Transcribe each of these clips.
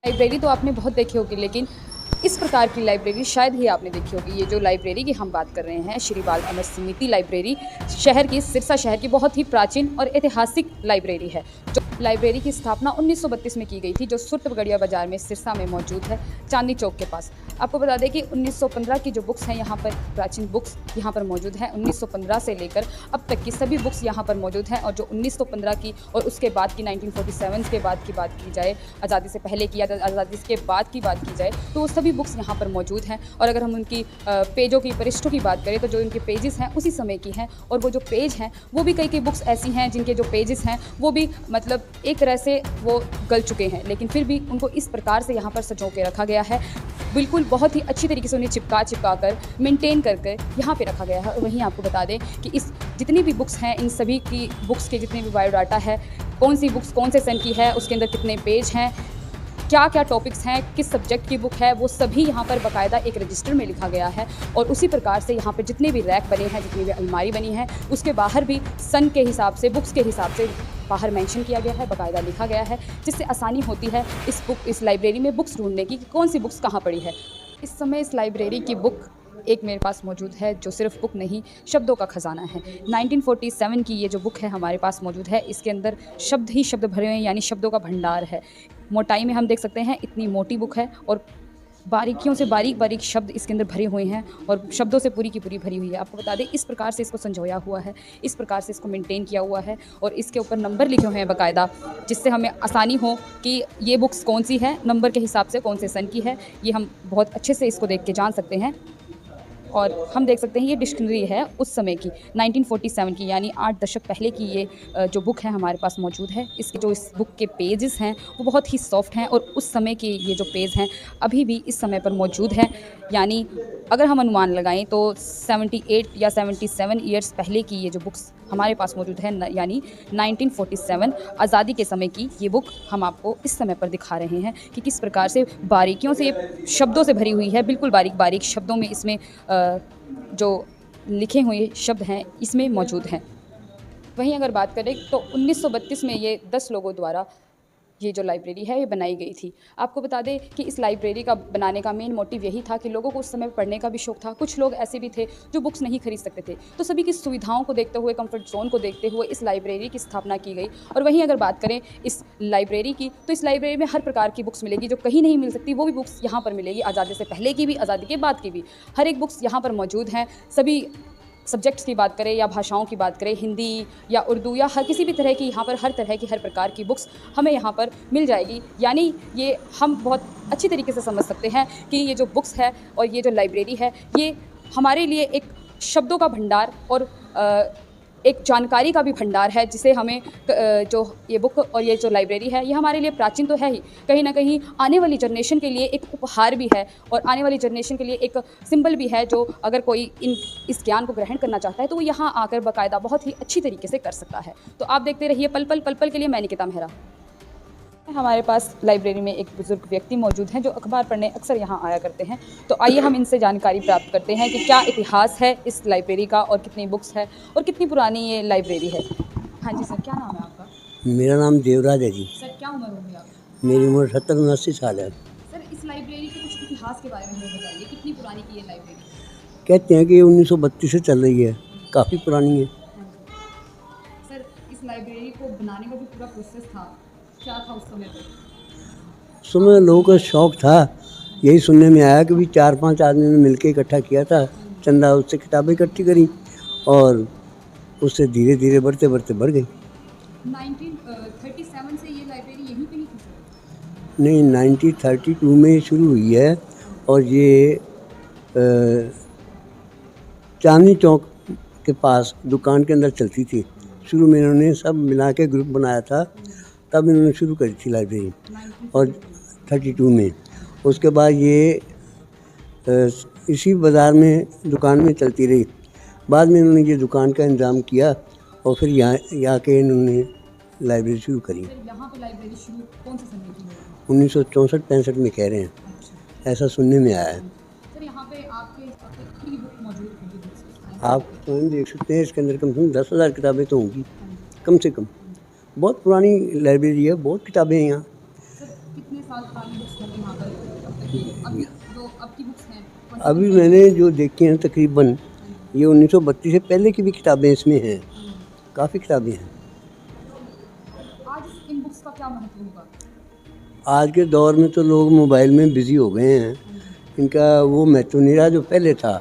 Library तो आपने बहुत देखी होगी, लेकिन इस प्रकार की लाइब्रेरी शायद ही आपने देखी होगी। ये जो लाइब्रेरी की हम बात कर रहे हैं, श्री बाल अमर समिति लाइब्रेरी, शहर की, सिरसा शहर की बहुत ही प्राचीन और ऐतिहासिक लाइब्रेरी है। जो लाइब्रेरी की स्थापना 1932 में की गई थी, जो सुर्तगड़िया बाज़ार में, सिरसा में मौजूद है, चांदनी चौक के पास। आपको बता दें कि 1915 की जो बुक्स हैं यहाँ पर, प्राचीन बुक्स यहाँ पर मौजूद हैं। 1915 से लेकर अब तक की सभी बुक्स यहाँ पर मौजूद हैं। और जो 1915 की और उसके बाद की 1947 के बाद की बात की जाए, आज़ादी से पहले की या आज़ादी के बाद की बात की जाए, तो वो सभी बुक्स यहाँ पर मौजूद हैं। और अगर हम उनकी पेजों की, पृष्ठों की बात करें, तो जो उनके पेजेस हैं उसी समय की हैं। और वो जो पेज हैं वो भी कई बुक्स ऐसी हैं जिनके जो पेजेस हैं वो भी मतलब एक तरह से वो गल चुके हैं, लेकिन फिर भी उनको इस प्रकार से यहाँ पर सजो के रखा गया है। बिल्कुल बहुत ही अच्छी तरीके से उन्हें चिपका कर मेंटेन करके यहाँ पे रखा गया है। और वहीं आपको बता दें कि इस जितनी भी बुक्स हैं, इन सभी की बुक्स के जितने भी बायोडाटा है, कौन सी बुक्स कौन से सन की है, उसके अंदर कितने पेज हैं, क्या क्या टॉपिक्स हैं, किस सब्जेक्ट की बुक है, वो सभी यहाँ पर बाकायदा एक रजिस्टर में लिखा गया है। और उसी प्रकार से यहाँ पर जितने भी रैक बने हैं, जितनी भी अलमारी बनी है, उसके बाहर भी सन के हिसाब से, बुक्स के हिसाब से बाहर मेंशन किया गया है, बाकायदा लिखा गया है, जिससे आसानी होती है इस लाइब्रेरी में बुक्स ढूंढने की कि कौन सी बुक्स कहाँ पड़ी है। इस समय इस लाइब्रेरी की बुक एक मेरे पास मौजूद है, जो सिर्फ बुक नहीं, शब्दों का ख़जाना है। 1947 की ये जो बुक है हमारे पास मौजूद है, इसके अंदर शब्द ही शब्द भरे हुए हैं, यानी शब्दों का भंडार है। मोटाई में हम देख सकते हैं, इतनी मोटी बुक है और बारीकियों से बारीक शब्द इसके अंदर भरे हुए हैं और शब्दों से पूरी की पूरी भरी हुई है। आपको बता दें, इस प्रकार से इसको संजोया हुआ है, इस प्रकार से इसको मेंटेन किया हुआ है और इसके ऊपर नंबर लिखे हुए हैं बाकायदा, जिससे हमें आसानी हो कि ये बुक्स कौन सी है, नंबर के हिसाब से कौन से सन की है, ये हम बहुत अच्छे से इसको देख के जान सकते हैं। और हम देख सकते हैं ये डिक्शनरी है उस समय की, 1947 की, यानी 8 दशक पहले की ये जो बुक है हमारे पास मौजूद है। इसके जो इस बुक के पेजेस हैं वो बहुत ही सॉफ्ट हैं और उस समय के ये जो पेज हैं अभी भी इस समय पर मौजूद हैं। यानी अगर हम अनुमान लगाएं तो 78 या 77 ईयर्स पहले की ये जो बुक्स हमारे पास मौजूद है, यानी 1947 आज़ादी के समय की ये बुक हम आपको इस समय पर दिखा रहे हैं कि किस प्रकार से बारीकियों से, शब्दों से भरी हुई है, बिल्कुल बारीक शब्दों में इसमें जो लिखे हुए शब्द हैं इसमें मौजूद हैं। वहीं अगर बात करें तो 1932 में ये 10 लोगों द्वारा ये जो लाइब्रेरी है ये बनाई गई थी। आपको बता दें कि इस लाइब्रेरी का बनाने का मेन मोटिव यही था कि लोगों को उस समय पढ़ने का भी शौक़ था। कुछ लोग ऐसे भी थे जो बुक्स नहीं खरीद सकते थे, तो सभी की सुविधाओं को देखते हुए, कंफर्ट जोन को देखते हुए इस लाइब्रेरी की स्थापना की गई। और वहीं अगर बात करें इस लाइब्रेरी की, तो इस लाइब्रेरी में हर प्रकार की बुक्स मिलेगी, जो कहीं नहीं मिल सकती वो भी बुक्स यहाँ पर मिलेगी। आज़ादी से पहले की भी, आज़ादी के बाद की भी, हर एक बुक्स यहाँ पर मौजूद हैं। सभी सब्जेक्ट्स की बात करें या भाषाओं की बात करें, हिंदी या उर्दू या हर किसी भी तरह की, यहाँ पर हर तरह की, हर प्रकार की बुक्स हमें यहाँ पर मिल जाएगी। यानी ये हम बहुत अच्छी तरीके से समझ सकते हैं कि ये जो बुक्स है और ये जो लाइब्रेरी है, ये हमारे लिए एक शब्दों का भंडार और एक जानकारी का भी भंडार है, जिसे हमें जो ये बुक और ये जो लाइब्रेरी है ये हमारे लिए प्राचीन तो है ही, कहीं ना कहीं आने वाली जनरेशन के लिए एक उपहार भी है और आने वाली जनरेशन के लिए एक सिंबल भी है, जो अगर कोई इस ज्ञान को ग्रहण करना चाहता है तो वो यहाँ आकर बाकायदा बहुत ही अच्छी तरीके से कर सकता है। तो आप देखते रहिए पल पल के लिए मैं निकिता मेहरा। हमारे पास लाइब्रेरी में एक बुजुर्ग व्यक्ति मौजूद हैं जो अखबार पढ़ने अक्सर यहाँ आया करते हैं। तो आइए हम इनसे जानकारी प्राप्त करते हैं कि क्या इतिहास है इस लाइब्रेरी का और कितनी बुक्स है और कितनी पुरानी ये लाइब्रेरी है। हाँ जी सर, क्या नाम है आपका? मेरा नाम देवराज है जी। सर क्या उम्र होगी आपकी? मेरी उम्र 70-79 साल है। सर इस लाइब्रेरी के कुछ इतिहास के बारे में हमें बताइए, कितनी पुरानी की ये लाइब्रेरी? कहते हैं कि 1932 से चल रही है, काफ़ी पुरानी है। सर इस लाइब्रेरी को बनाने का जो पूरा प्रोसेस था, क्या था उस समय पर? उस समय लोगों का शौक़ था, यही सुनने में आया कि भी 4-5 आदमी ने मिलकर इकट्ठा किया था चंदा, उससे किताबें इकट्ठी करी और उससे धीरे धीरे बढ़ते बढ़ गई। 1937 से ये लाइब्रेरी यहीं पे ही थी? नहीं, 1932 में शुरू हुई है और ये चांदनी चौक के पास दुकान के अंदर चलती थी। शुरू में इन्होंने सब मिला के ग्रुप बनाया था, तब इन्होंने शुरू करी थी लाइब्रेरी और 32 में। उसके बाद ये इसी बाज़ार में दुकान में चलती रही। बाद में इन्होंने ये दुकान का इंतज़ाम किया और फिर यहाँ के इन्होंने लाइब्रेरी शुरू करी। यहाँ पे लाइब्रेरी शुरू कौन से समय की है? 1964-65 में कह रहे हैं। अच्छा। ऐसा सुनने में आया है। सर यहाँ पे आपके कितनी बुक मौजूद होंगी? आप स्वयं देख सकते हैं, इसके अंदर कम से कम 10,000 किताबें तो होंगी, कम से कम। बहुत पुरानी लाइब्रेरी है, बहुत किताबें हैं यहाँ। सर कितने साल पुरानी बुक्स होंगी यहाँ पर अब तक की? अभी जो अब की बुक्स हैं कौन सी अभी कौन सी? मैंने जो देखी हैं तकरीबन ये 1932 से पहले की भी किताबें इसमें हैं, काफ़ी किताबें हैं। आज इन बुक्स का क्या महत्व होगा? आज के दौर में तो लोग मोबाइल में बिज़ी हो गए हैं, इनका वो महत्व नहीं रहा जो पहले था,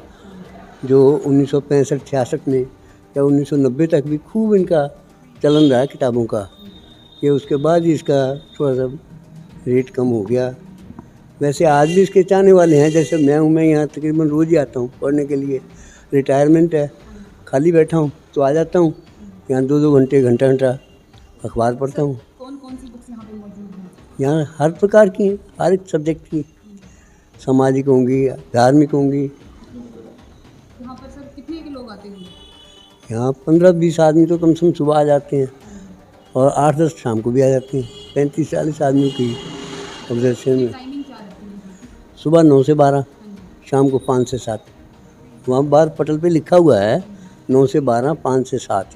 जो 1965-66 में या 1990 तक भी खूब इनका चलन रहा किताबों का। ये उसके बाद ही इसका थोड़ा सा रेट कम हो गया। वैसे आज भी इसके चाहने वाले हैं, जैसे मैं यहाँ तकरीबन रोज़ ही आता हूँ पढ़ने के लिए। रिटायरमेंट है, खाली बैठा हूँ तो आ जाता हूँ यहाँ 2-2 घंटे, घंटा अखबार पढ़ता हूँ। कौन कौन सी बुक्स यहाँ पे मौजूद हैं? यहाँ हर प्रकार की हैं, हर एक सब्जेक्ट की, सामाजिक होंगी, धार्मिक होंगी। यहाँ पर सर कितने के लोग आते हैं? यहाँ 15-20 आदमी तो कम से कम सुबह आ जाते हैं और 8-10 शाम को भी आ जाते हैं। 35-40 आदमी की ऑब्जर्वेशन में। टाइमिंग क्या रहती है यहाँ की? सुबह 9 से 12, शाम को 5 से 7। वहाँ बाहर पटल पे लिखा हुआ है 9 से 12, 5 से 7।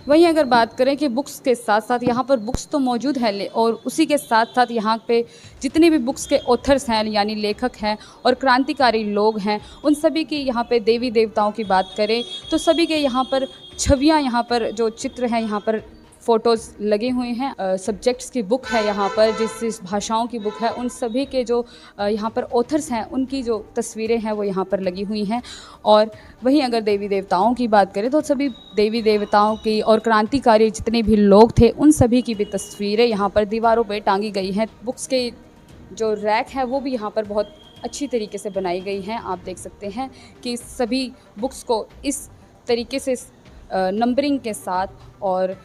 वहीं अगर बात करें कि बुक्स के साथ साथ यहाँ पर बुक्स तो मौजूद है और उसी के साथ साथ यहाँ पे जितने भी बुक्स के ऑथर्स हैं यानी लेखक हैं और क्रांतिकारी लोग हैं, उन सभी की यहाँ पे देवी देवताओं की बात करें तो सभी के यहाँ पर छवियाँ, यहाँ पर जो चित्र हैं, यहाँ पर फ़ोटोज़ लगे हुए हैं। सब्जेक्ट्स की बुक है यहाँ पर, जिस भाषाओं की बुक है, उन सभी के जो यहाँ पर ऑथर्स हैं उनकी जो तस्वीरें हैं वो यहाँ पर लगी हुई हैं। और वहीं अगर देवी देवताओं की बात करें तो सभी देवी देवताओं की और क्रांतिकारी जितने भी लोग थे उन सभी की भी तस्वीरें यहाँ पर दीवारों पे टांगी गई हैं। बुक्स के जो रैक है वो भी यहाँ पर बहुत अच्छी तरीके से बनाई गई हैं। आप देख सकते हैं कि सभी बुक्स को इस तरीके से नंबरिंग के साथ और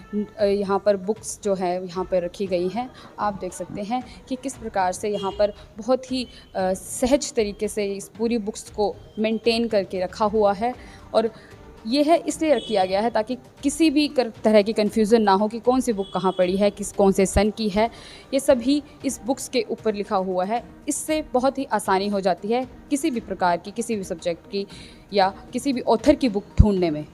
यहाँ पर बुक्स जो है यहाँ पर रखी गई हैं। आप देख सकते हैं कि किस प्रकार से यहाँ पर बहुत ही सहज तरीके से इस पूरी बुक्स को मेंटेन करके रखा हुआ है। और ये है इसलिए किया गया है ताकि किसी भी तरह की कन्फ्यूज़न ना हो कि कौन सी बुक कहाँ पड़ी है, कौन से सन की है। ये सभी इस बुक्स के ऊपर लिखा हुआ है। इससे बहुत ही आसानी हो जाती है किसी भी प्रकार की, किसी भी सब्जेक्ट की या किसी भी ऑथर की बुक ढूंढने में।